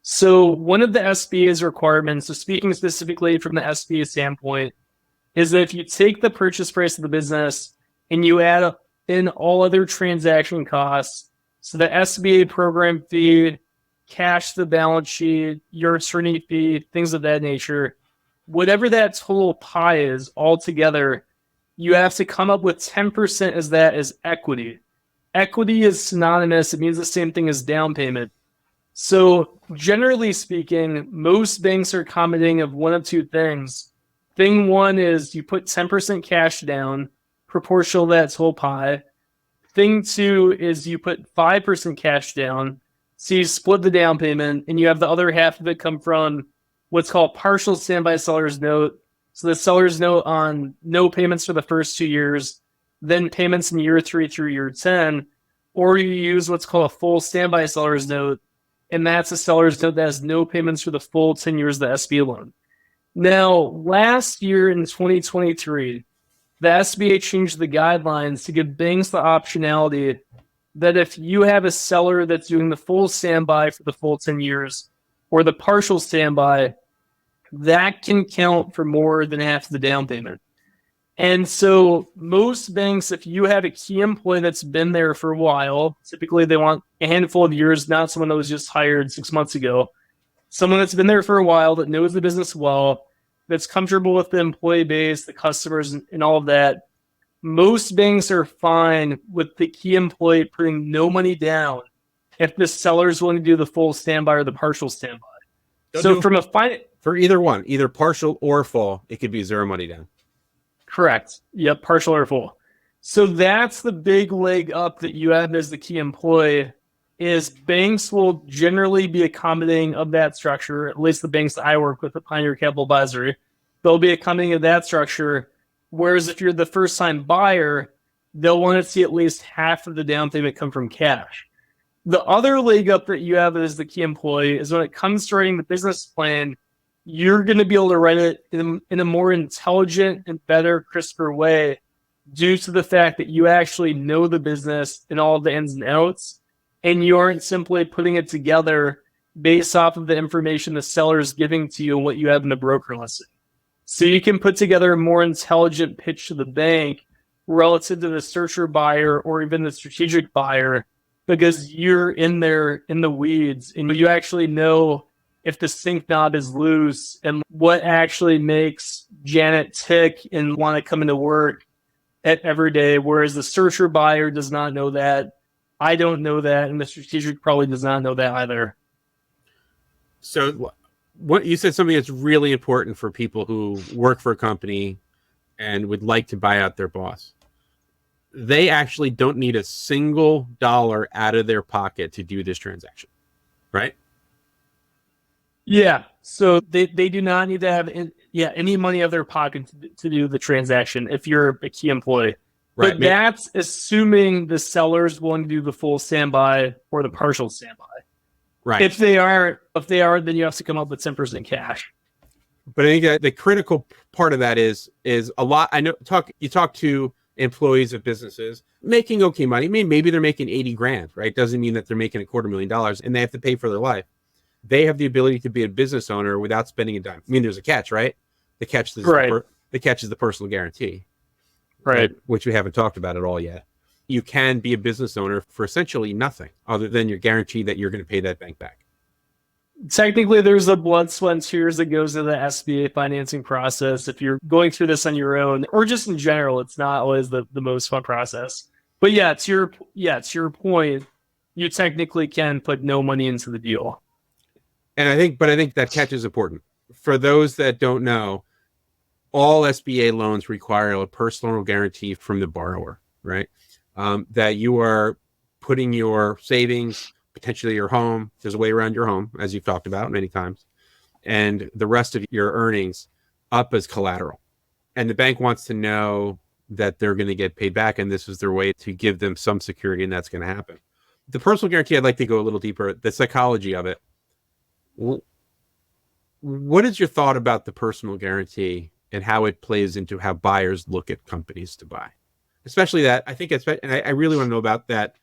So one of the SBA's requirements, so speaking specifically from the SBA standpoint, is that if you take the purchase price of the business and you add in all other transaction costs, so the SBA program fee, cash to the balance sheet, your attorney fee, things of that nature, whatever that total pie is altogether, you have to come up with 10% as that as equity. Equity is synonymous. It means the same thing as down payment. So generally speaking, most banks are accommodating of one of two things. Thing one is you put 10% cash down, proportional to that whole pie. Thing two is you put 5% cash down, so you split the down payment, and you have the other half of it come from what's called partial standby seller's note. So the seller's note on no payments for the first 2 years, then payments in year 3 through year 10, or you use what's called a full standby seller's note, and that's a seller's note that has no payments for the full 10 years of the SBA loan. Now, last year in 2023, the SBA changed the guidelines to give banks the optionality that if you have a seller that's doing the full standby for the full 10 years or the partial standby, that can count for more than half the down payment. And so most banks, if you have a key employee that's been there for a while, typically they want a handful of years, not someone that was just hired 6 months ago. Someone that's been there for a while, that knows the business well, that's comfortable with the employee base, the customers, and all of that. Most banks are fine with the key employee putting no money down if the seller is willing to do the full standby or the partial standby. So from for either one, either partial or full, it could be zero money down. Correct. Yep, partial or full. So that's the big leg up that you have as the key employee, is banks will generally be accommodating of that structure, at least the banks that I work with at Pioneer Capital Advisory. They'll be accommodating of that structure, whereas if you're the first-time buyer, they'll want to see at least half of the down payment come from cash. The other leg up that you have as the key employee is when it comes to writing the business plan, you're going to be able to write it in a more intelligent and better, crisper way due to the fact that you actually know the business and all the ins and outs, and you aren't simply putting it together based off of the information the seller is giving to you and what you have in the broker listing. So you can put together a more intelligent pitch to the bank relative to the searcher buyer or even the strategic buyer, because you're in there in the weeds and you actually know if the sync knob is loose and what actually makes Janet tick and want to come into work every day, whereas the searcher buyer does not know that. I don't know that, and the strategic probably does not know that either. So what you said, something that's really important for people who work for a company and would like to buy out their boss. They actually don't need a single dollar out of their pocket to do this transaction, right? Yeah. So they do not need to have any money out of their pocket to do the transaction if you're a key employee. But that's assuming the seller's willing to do the full standby or the partial standby. Right. If they are, then you have to come up with 10% cash. But I think that the critical part of that is a lot. I know you talk to employees of businesses making okay money. I mean, maybe they're making 80 grand, right? Doesn't mean that they're making $250,000 and they have to pay for their life. They have the ability to be a business owner without spending a dime. I mean, there's a catch, right? The catch is the personal guarantee, right? Which we haven't talked about at all yet. You can be a business owner for essentially nothing other than your guarantee that you're going to pay that bank back. Technically, there's a blood, sweat, and tears that goes into the SBA financing process. If you're going through this on your own, or just in general, it's not always the most fun process. But yeah, to your point, you technically can put no money into the deal. And I think that catch is important. For those that don't know, all SBA loans require a personal guarantee from the borrower, right? That you are putting your savings, potentially your home, there's a way around your home, as you've talked about many times, and the rest of your earnings up as collateral. And the bank wants to know that they're going to get paid back, and this is their way to give them some security, and that's going to happen. The personal guarantee, I'd like to go a little deeper, the psychology of it. What is your thought about the personal guarantee and how it plays into how buyers look at companies to buy? Especially that, I think, and I really want to know about that.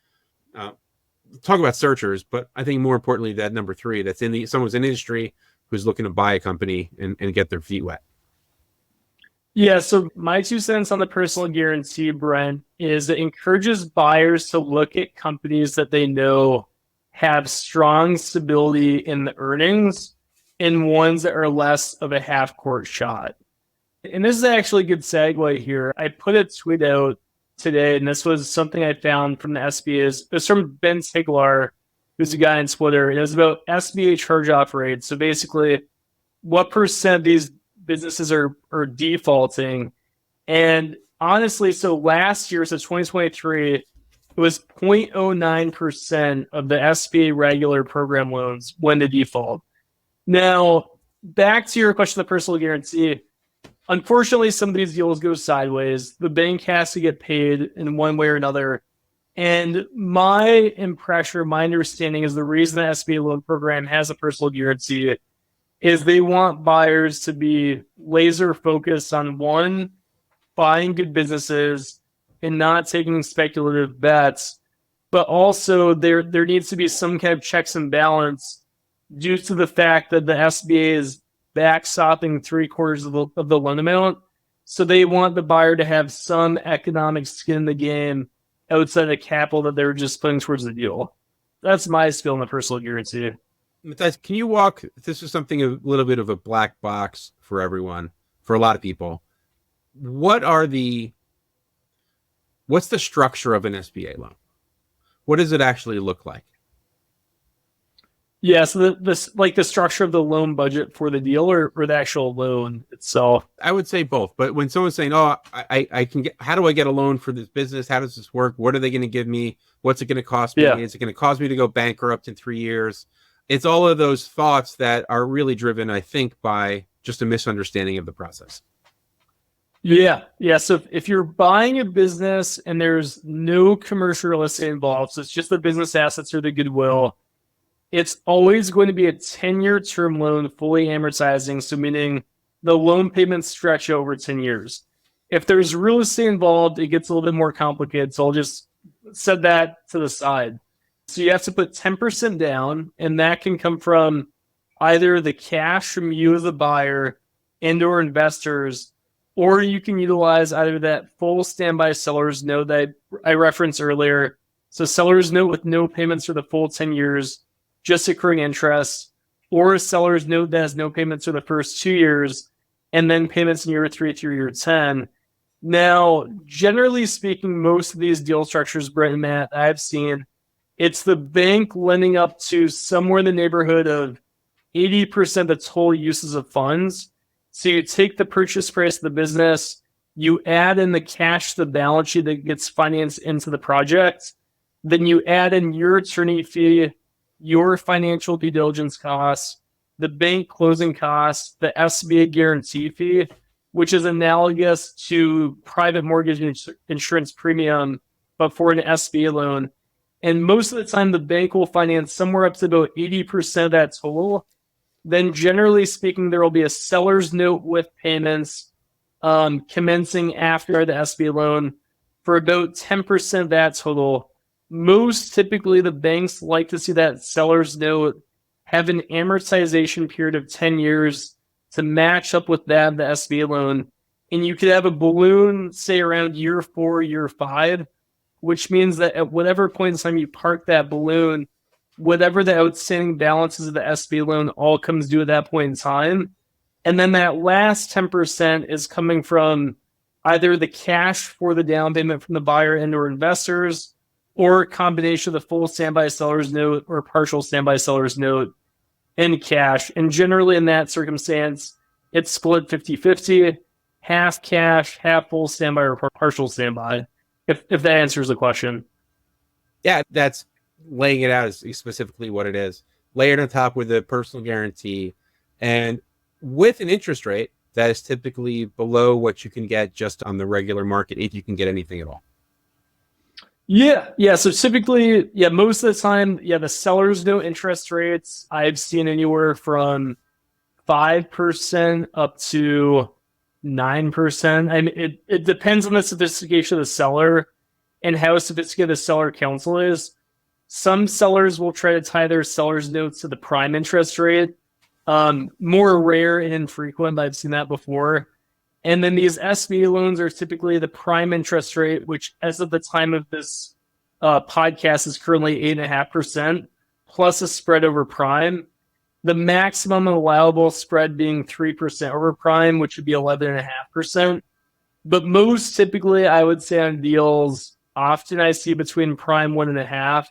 Talk about searchers, but I think more importantly, that number 3, that's someone's in the industry who's looking to buy a company and get their feet wet. Yeah, so my 2 cents on the personal guarantee, Brent, is it encourages buyers to look at companies that they know have strong stability in the earnings and ones that are less of a half-court shot. And this is actually a good segue here. I put a tweet out today, and this was something I found from the SBA's. It was from Ben Tiglar, who's a guy in Twitter. It was about SBA charge-off rates. So basically, what percent of these businesses are defaulting? And honestly, so last year, so 2023, it was 0.09% of the SBA regular program loans went to default. Now, back to your question of the personal guarantee. Unfortunately, some of these deals go sideways. The bank has to get paid in one way or another. And my impression, my understanding is the reason the SBA loan program has a personal guarantee is they want buyers to be laser focused on, one, buying good businesses and not taking speculative bets, but also there needs to be some kind of checks and balance due to the fact that the SBA is backstopping 3/4 of the loan amount. So they want the buyer to have some economic skin in the game outside of capital that they're just putting towards the deal. That's my spiel on the personal guarantee. Matthias, can you walk, this is something a little bit of a black box for everyone, for a lot of people. What's the structure of an SBA loan? What does it actually look like? Yeah, so the structure of the loan budget for the deal or the actual loan itself? I would say both. But when someone's saying, "Oh, I can get," how do I get a loan for this business? How does this work? What are they going to give me? What's it going to cost me? Yeah. Is it going to cause me to go bankrupt in 3 years? It's all of those thoughts that are really driven, I think, by just a misunderstanding of the process. Yeah. So if you're buying a business and there's no commercial real estate involved, so it's just the business assets or the goodwill, it's always going to be a 10-year term loan, fully amortizing, so meaning the loan payments stretch over 10 years. If there's real estate involved, it gets a little bit more complicated, so I'll just set that to the side. So you have to put 10% down, and that can come from either the cash from you as a buyer and or investors, or you can utilize either that full standby seller's note that I referenced earlier. So seller's note with no payments for the full 10 years, just accruing interest, or a seller's note that has no payments for the first 2 years, and then payments in year 3 through year 10. Now, generally speaking, most of these deal structures, Brent and Matt, I've seen, it's the bank lending up to somewhere in the neighborhood of 80% of the total uses of funds. So you take the purchase price of the business, you add in the cash to the balance sheet that gets financed into the project, then you add in your attorney fee, your financial due diligence costs, the bank closing costs, the SBA guarantee fee, which is analogous to private mortgage insurance premium, but for an SBA loan. And most of the time, the bank will finance somewhere up to about 80% of that total. Then generally speaking, there will be a seller's note with payments commencing after the SBA loan for about 10% of that total. Most typically, the banks like to see that seller's note have an amortization period of 10 years to match up with that of the SBA loan. And you could have a balloon, say around year 4, year 5, which means that at whatever point in time you park that balloon, whatever the outstanding balances of the SBA loan all comes due at that point in time. And then that last 10% is coming from either the cash for the down payment from the buyer and or investors, or a combination of the full standby seller's note or partial standby seller's note and cash. And generally in that circumstance, it's split 50-50, half cash, half full standby or partial standby, if that answers the question. Yeah, that's laying it out is specifically what it is. Layered on top with a personal guarantee and with an interest rate that is typically below what you can get just on the regular market, if you can get anything at all. Yeah. So typically, most of the time, the seller's note interest rates I've seen anywhere from 5% up to 9%. I mean, it depends on the sophistication of the seller and how sophisticated the seller counsel is. Some sellers will try to tie their seller's notes to the prime interest rate. More rare and infrequent, but I've seen that before. And then these SBA loans are typically the prime interest rate, which as of the time of this podcast is currently 8.5%, plus a spread over prime. The maximum allowable spread being 3% over prime, which would be 11.5%. But most typically, I would say on deals, often I see between prime 1.5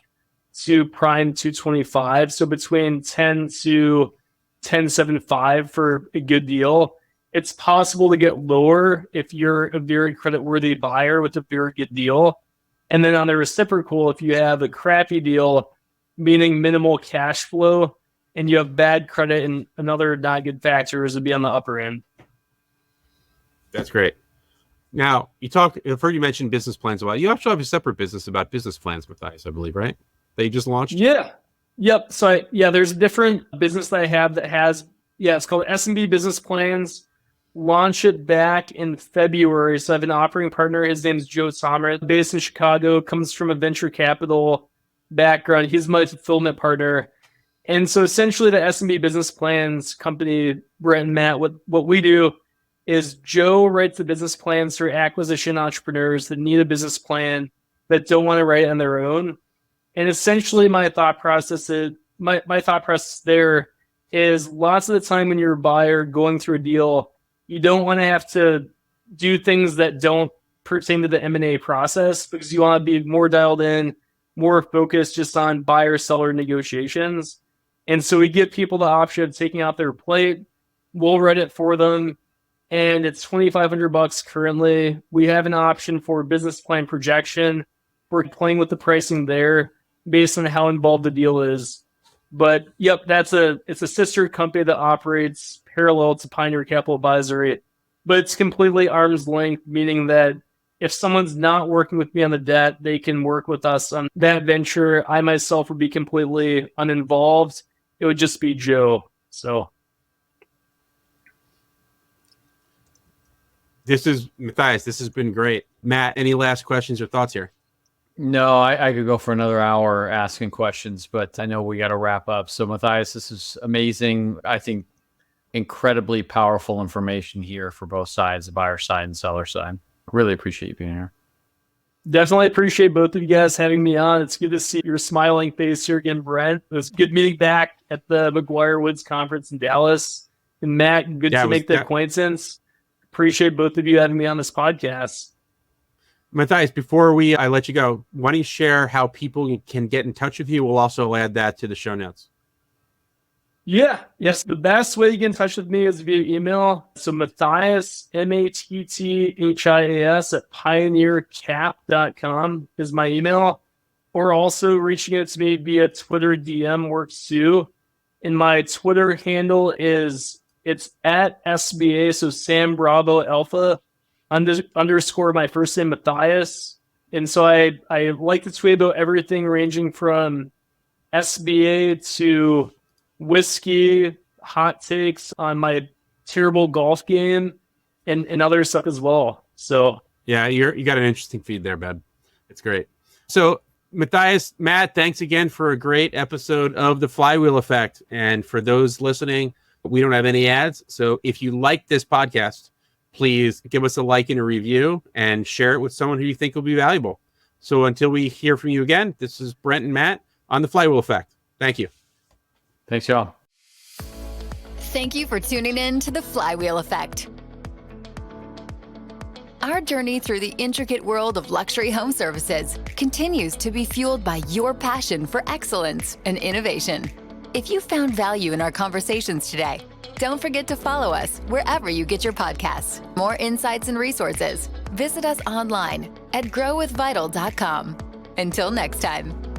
to prime 225. So between 10 to 10.75 for a good deal. It's possible to get lower if you're a very creditworthy buyer with a very good deal. And then on the reciprocal, if you have a crappy deal, meaning minimal cash flow, and you have bad credit and another not good factors, would be on the upper end. That's great. Now, I've heard you mention business plans a while. You actually have a separate business about business plans, Matthias, I believe, right? That you just launched? Yeah. Yep. So there's a different business that I have that has, it's called S&B Business Plans. Launch it back in February. So I have an operating partner. His name is Joe Sommer, based in Chicago, comes from a venture capital background. He's my fulfillment partner. And so essentially the S&B Business Plans company, Brent and Matt, what we do is Joe writes the business plans for acquisition entrepreneurs that need a business plan, that don't want to write it on their own. And essentially my thought process there is lots of the time when you're a buyer going through a deal, you don't want to have to do things that don't pertain to the M&A process because you want to be more dialed in, more focused just on buyer-seller negotiations. And so we give people the option of taking out their plate. We'll write it for them. And it's $2,500 currently. We have an option for business plan projection. We're playing with the pricing there based on how involved the deal is. But it's a sister company that operates parallel to Pioneer Capital Advisory, but it's completely arm's length, meaning that if someone's not working with me on the debt, they can work with us on that venture. I myself would be completely uninvolved. It would just be Joe. So Matthias, this has been great. Matt, any last questions or thoughts here? No, I could go for another hour asking questions, but I know we got to wrap up. So Matthias, this is amazing. I think incredibly powerful information here for both sides, the buyer side and seller side. Really appreciate you being here. Definitely appreciate both of you guys having me on. It's good to see your smiling face here again, Brent. It was good meeting back at the McGuire Woods conference in Dallas. And Matt, good to make the acquaintance. Appreciate both of you having me on this podcast. Matthias, before I let you go, why don't you share how people can get in touch with you? We'll also add that to the show notes. Yes. The best way to get in touch with me is via email. So Matthias, Matthias at pioneercap.com is my email. Or also reaching out to me via Twitter DM works too. And my Twitter handle is It's at SBA, so Sam Bravo Alpha underscore my first name Matthias. And so I like to tweet about everything ranging from SBA to whiskey, hot takes on my terrible golf game, and other stuff as well. So yeah, you got an interesting feed there, bud. It's great. So Matthias, Matt, thanks again for a great episode of the FlyWheel Effect. And for those listening, we don't have any ads. So if you like this podcast, please give us a like and a review and share it with someone who you think will be valuable. So until we hear from you again, this is Brent and Matt on the FlyWheel Effect. Thank you. Thanks, y'all. Thank you for tuning in to the FlyWheel Effect. Our journey through the intricate world of luxury home services continues to be fueled by your passion for excellence and innovation. If you found value in our conversations today, don't forget to follow us wherever you get your podcasts. More insights and resources. Visit us online at growwithvital.com. Until next time.